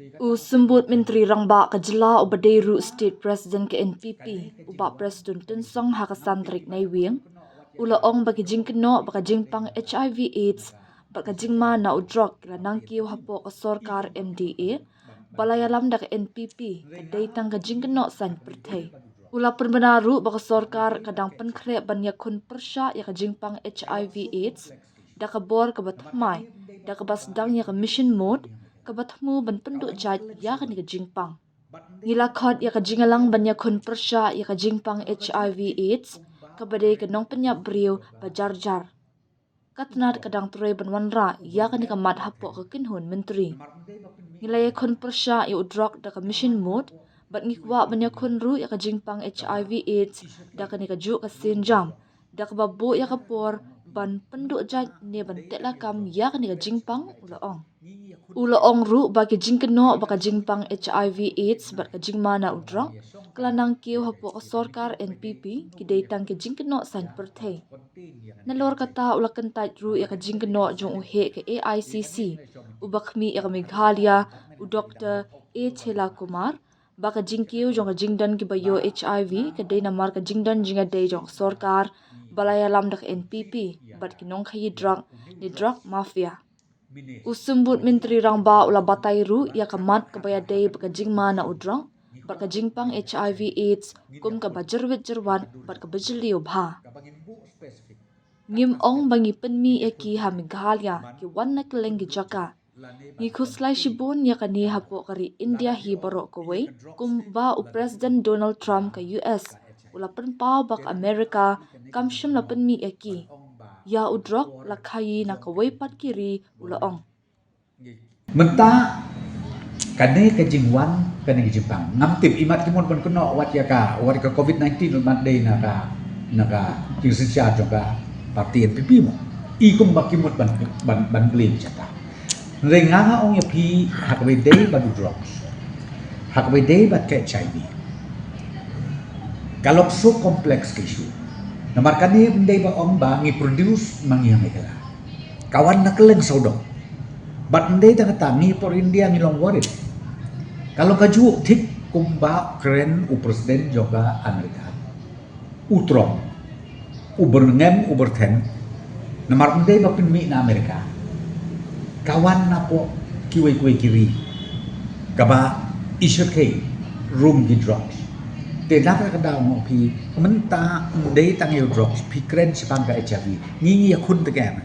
Usembut Menteri Rangba Kajla Obadeiru State President ke NPP Ubak Preston Tensong Hakasan Trik Naiwing Ula Ong bagi jingkeno baka jingpang HIV AIDS baka jingma na udrok lanang kiw hapo ka Sorkar MDA balayalam dak NPP kadai tang ka jingkeno san pertai Ula penbenaru baka Sorkar kadang penkre banya kun persya ya ka jingpang HIV AIDS dak bor ka batmai dak basdang ya ka mission mode kabatmu ban penduk jaj ya kan ka jingpang ngilakot ya ka jingalang banya kun persya ya ka jingpang HIV AIDS kabade ka nong penyap briu bajar-jar katnat kadang turai banwanra ya kan ka mat hapo ka kinhun menteri ngilay kun persya ya udrok da ka mission mode bat ngikwa banya kun ru ya ka jingpang HIV AIDS da kan ka ju ka sinjam da ka babu ya ka por ban penduk jaj ne ban telakam ya kan ka jingpang Ula ong ru bagi jingkeno baka jingpang HIV AIDS bat ka jingma na udrong kelanang kiw hapo ka Sorkar NPP kidai tang ke jingkeno san pertai nalor kata ula kentaj ru ya ka jingkeno jong uhe ke AICC ubakmi ya ka Meghalaya u Dr. A. Chela Kumar baka jingkiw jong ka jingdan ki bayo HIV kadai namar ka jingdan jinga dai jong Sorkar balayalam dak NPP bat kinong khayi drug ni drug mafia Usembut Menteri Rangba ula batairu ya kamat kabayadai baka jingma na udrong baka jingpang HIV AIDS kum ka bajerwit jerwan bat ka bajeliu bha ngim ong bangi penmi eki ha Meghalaya ki wan na keleng gi jaka ngi khuslai shibun ya kani hapo kari India hi barok kawai kum ba u President Donald Trump ka US ula penpau bak Amerika kamshim la penmi eki ya udrok lakhayi na kawai pat kiri ula ong menta kane ke jingwan kane ke jipang ngamtip imat kimon ban kono wat ya ka wat ka COVID-19 mat dei naka jing sensia joka parti NPP mo ikum bakimot ban blim chata renganga ong ya pi hakwe dei ban drugs hakwe dei bat ke HIV kalau so kompleks ke isu namar kane dei ba ong ba ngi produce mangi hamekala kawan na keleng sodok bat ndai tang tangi por India ngilong warit kalau kaju tik kumba keren u presiden juga Amerika utrom ubernengem uberten namar ndai bapin mi na Amerika kawan napo kiwe kiri kaba isyake room di drugs te dapat kada mo pi menta ndai tang drugs pi keren sipang ka HIV ngingi yakun tegam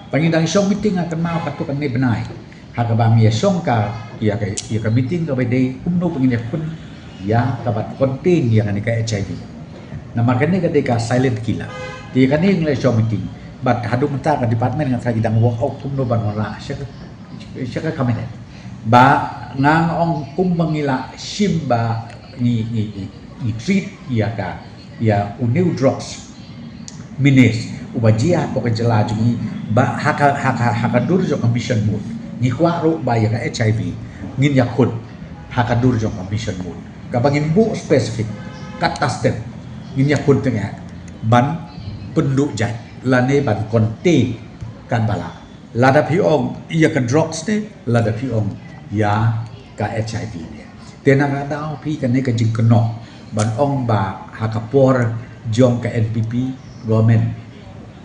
Pangindang isong meeting akan mau katukan ni benai. Hakabang ya song ka ya ka meeting ka bede umno pangindang pun ya kabat konten ya kan ka HIV. Nama kan ni ka silent killer. Dia kan ni nglai song meeting. Bat hadu menta ka department ngan sagidang work out umno ban wala syaka kamenet. Ba ngang ong kum mangila simba ni treat ya ka ya new drugs minis ubajia ko kajela jumi ba hakadur jo commission mood ni kwa ro ba ya HIV ngin yakun hakadur jo commission mood kabangin bu spesifik kata step ngin yakun tengah ban penduk jat lane ban konte kan bala lada piong iya ka drugs ne lada piong ya ka HIV ne tena kada pi kan ne ka jingkeno ban ong ba hakapor jong ka NPP government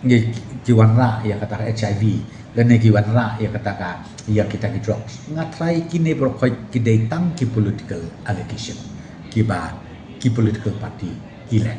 ngi kiwanra ya kata HIV dan ngi kiwanra ya kata ya kita ki drugs ngatrai kini brokoi ki datang ki political allegation ki political party ile